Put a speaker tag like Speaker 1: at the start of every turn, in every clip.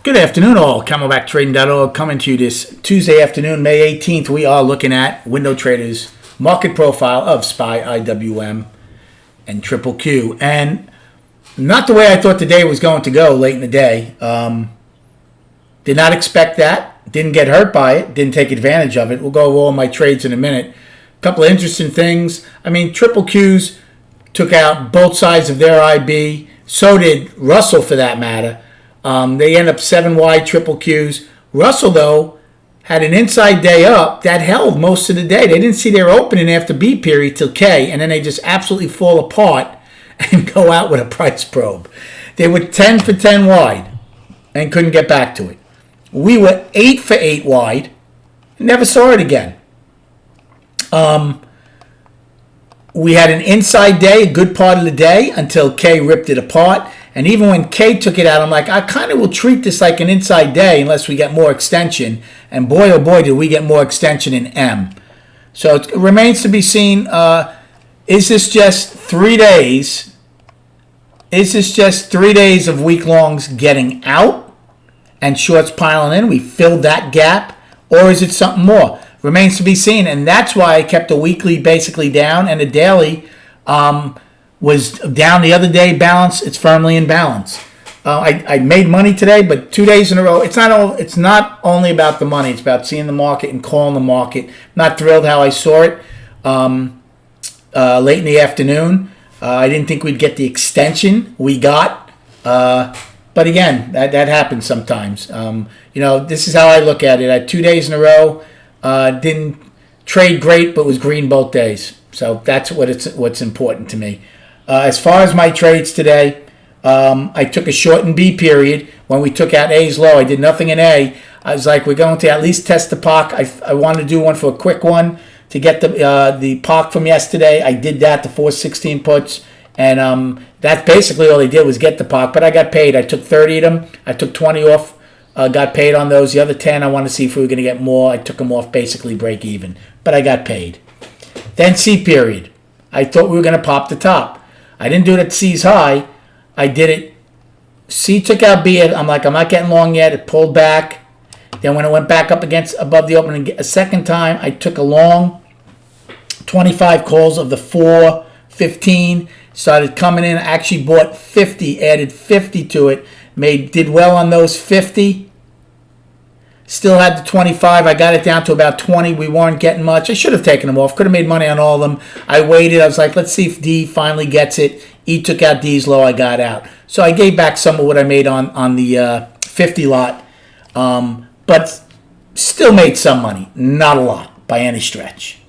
Speaker 1: Good afternoon, all. CamelbackTrading.org coming to you this Tuesday afternoon, May 18th. We are looking at Window Traders market profile of SPY, IWM, and Triple Q. And not the way I thought the day was going to go late in the day. Did not expect that. Didn't get hurt by it. Didn't take advantage of it. We'll go over all my trades in a minute. A couple of interesting things. I mean, Triple Qs took out both sides of their IB. So did Russell, for that matter. They end up 7 wide Triple Qs. Russell, though, had an inside day up that held most of the day. They didn't see their opening after B period till K, and then they just absolutely fall apart and go out with a price probe. They were 10 for 10 wide and couldn't get back to it. We were 8 for 8 wide and never saw it again. We had an inside day, a good part of the day, until K ripped it apart. And even when K took it out, I'm like, I kind of will treat this like an inside day unless we get more extension. And boy, oh boy, did we get more extension in M. So it remains to be seen, is this just 3 days? Is this just 3 days of week longs getting out and shorts piling in? We filled that gap. Or is it something more? Remains to be seen. And that's why I kept the weekly basically down and the daily was down the other day. Balance. It's firmly in balance. I made money today, but 2 days in a row. It's not only about the money. It's about seeing the market and calling the market. Not thrilled how I saw it late in the afternoon. I didn't think we'd get the extension we got. But again, that happens sometimes. This is how I look at it. I had 2 days in a row. Didn't trade great, but was green both days. So that's what's important to me. As far as my trades today, I took a short in B period. When we took out A's low, I did nothing in A. I was like, we're going to at least test the POC. I wanted to do one for a quick one to get the POC from yesterday. I did that, the 416 puts. And that's basically all they did was get the POC. But I got paid. I took 30 of them. I took 20 off. Got paid on those. The other 10, I wanted to see if we were going to get more. I took them off basically break even. But I got paid. Then C period. I thought we were going to pop the top. I didn't do it at C's high. I did it. C took out B. I'm like, I'm not getting long yet. It pulled back. Then when it went back up above the opening a second time, I took a long 25 calls of the 415. Started coming in. I actually bought 50, added 50 to it. Did well on those 50. Still had the 25. I got it down to about 20. We weren't getting much. I should have taken them off. Could have made money on all of them. I waited. I was like, let's see if D finally gets it. E took out D's low. I got out. So I gave back some of what I made on the 50 lot. But still made some money. Not a lot by any stretch.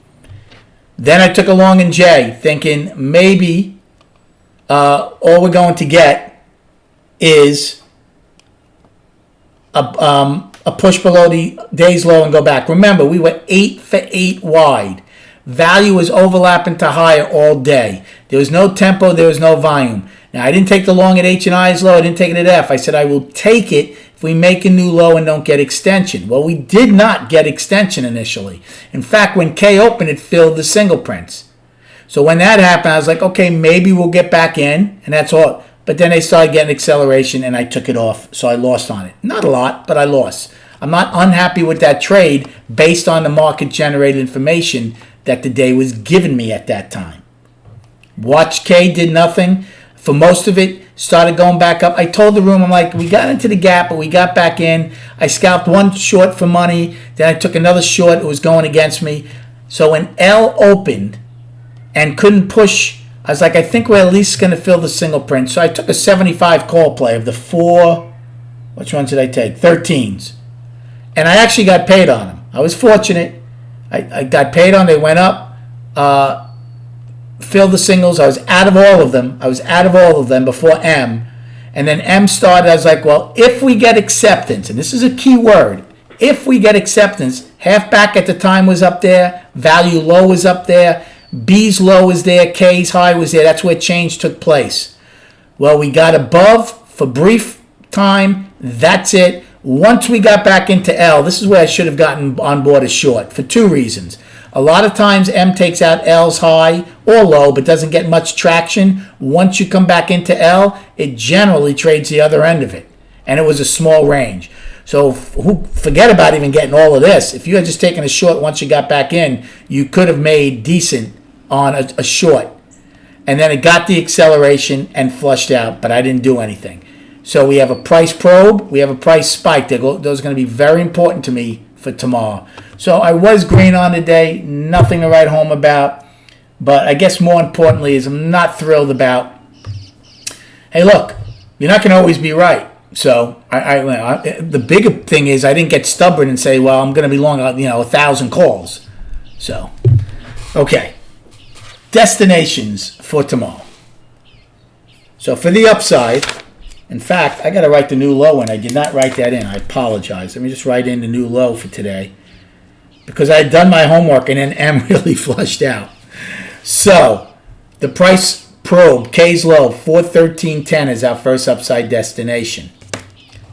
Speaker 1: Then I took a long in J, thinking maybe all we're going to get is a push below the day's low and go back. Remember, we were 8 for 8 wide. Value was overlapping to higher all day. There was no tempo. There was no volume. Now, I didn't take the long at H and I's low. I didn't take it at F. I said I will take it if we make a new low and don't get extension. Well, we did not get extension initially. In fact, when K opened, it filled the single prints. So when that happened, I was like, okay, maybe we'll get back in, and that's all. But then they started getting acceleration, and I took it off, so I lost on it. Not a lot, but I lost. I'm not unhappy with that trade based on the market-generated information that the day was giving me at that time. Watch K did nothing. For most of it, started going back up. I told the room, I'm like, we got into the gap, but we got back in. I scalped one short for money. Then I took another short. It was going against me. So when L opened and couldn't push, I was like, I think we're at least going to fill the single print. So I took a 75 call play of the 4, which ones did I take? 13s. And I actually got paid on them. I was fortunate. I got paid on. They went up, filled the singles. I was out of all of them. Before M. And then M started. I was like, well, if we get acceptance, and this is a key word, if we get acceptance, half back at the time was up there, value low was up there, B's low was there, K's high was there. That's where change took place. Well, we got above for brief time. That's it. Once we got back into L, this is where I should have gotten on board a short for 2 reasons. A lot of times M takes out L's high or low but doesn't get much traction. Once you come back into L, it generally trades the other end of it. and it was a small range. So forget about even getting all of this. If you had just taken a short once you got back in, you could have made decent on a short. And then it got the acceleration and flushed out, but I didn't do anything. So we have a price probe, we have a price spike. Those are going to be very important to me for tomorrow. So I was green on the day, nothing to write home about. But I guess more importantly is I'm not thrilled about, hey, look, you're not going to always be right. So the bigger thing is I didn't get stubborn and say, well, I'm going to be long, 1,000 calls. So, okay. Destinations for tomorrow. So for the upside, in fact, I got to write the new low in. I did not write that in. I apologize. Let me just write in the new low for today because I had done my homework and then M really flushed out. So the price probe, K's low, 413.10 is our first upside destination.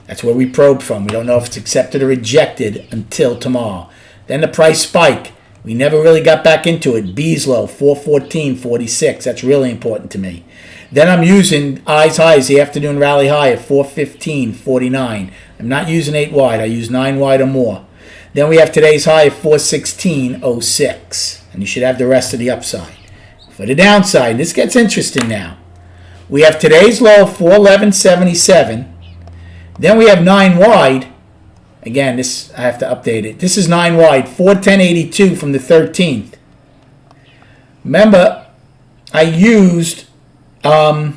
Speaker 1: That's where we probe from. We don't know if it's accepted or rejected until tomorrow. Then the price spike. We never really got back into it. B's low, 414.46. That's really important to me. Then I'm using I's highs, the afternoon rally high at 415.49. I'm not using 8 wide. I use 9 wide or more. Then we have today's high at 416.06. And you should have the rest of the upside. For the downside, this gets interesting now. We have today's low of 411.77. Then we have 9 wide. Again, this I have to update it. This is 9 wide, 410.82 from the 13th. Remember, I used I's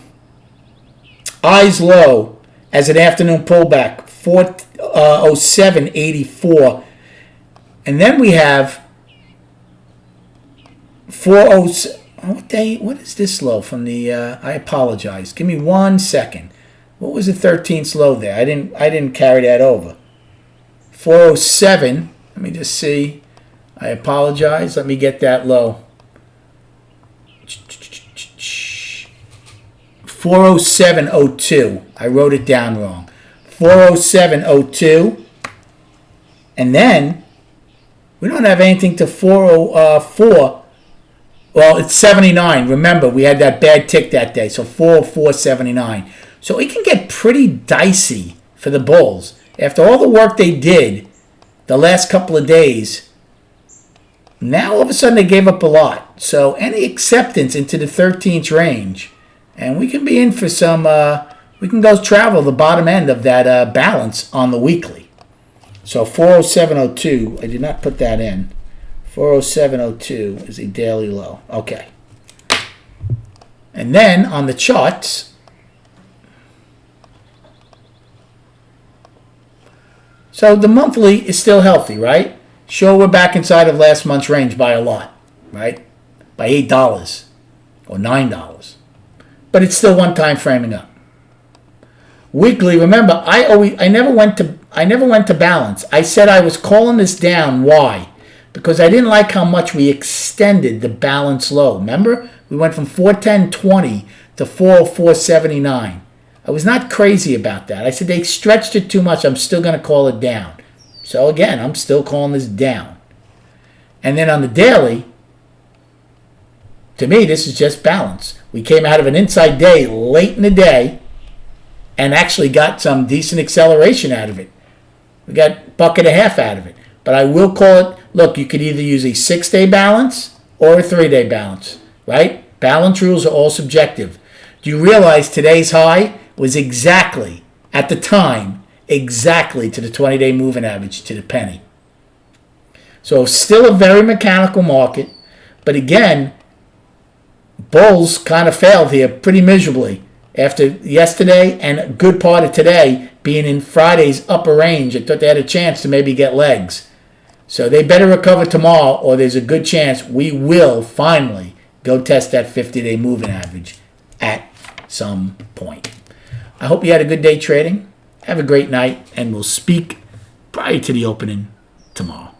Speaker 1: low as an afternoon pullback, 407.84. And then we have 407. What is this low from the? I apologize. Give me 1 second. What was the 13th low there? I didn't carry that over. 407. Let me just see. I apologize. Let me get that low. 407.02. I wrote it down wrong. 407.02. And then we don't have anything to 404. Well, it's 79. Remember, we had that bad tick that day. So 404.79. So it can get pretty dicey for the bulls. After all the work they did the last couple of days, now all of a sudden they gave up a lot. So any acceptance into the 13th range, and we can be in for some, we can go travel the bottom end of that balance on the weekly. So 407.02, I did not put that in. 407.02 is a daily low. Okay. And then on the charts, so the monthly is still healthy, right? Sure, we're back inside of last month's range by a lot, right? By $8 or $9. But it's still one time framing up. Weekly, remember, I never went to balance. I said I was calling this down. Why? Because I didn't like how much we extended the balance low. Remember? We went from 410.20 to 404.79. I was not crazy about that. I said they stretched it too much. I'm still going to call it down. So again, I'm still calling this down. And then on the daily, to me, this is just balance. We came out of an inside day late in the day and actually got some decent acceleration out of it. We got a buck and a half out of it. But I will call it, look, you could either use a 6-day balance or a 3-day balance, right? Balance rules are all subjective. Do you realize today's high was exactly, at the time, exactly to the 20-day moving average to the penny. So still a very mechanical market. But again, bulls kind of failed here pretty miserably after yesterday and a good part of today being in Friday's upper range. I thought they had a chance to maybe get legs. So they better recover tomorrow or there's a good chance we will finally go test that 50-day moving average at some point. I hope you had a good day trading. Have a great night, and we'll speak prior to the opening tomorrow.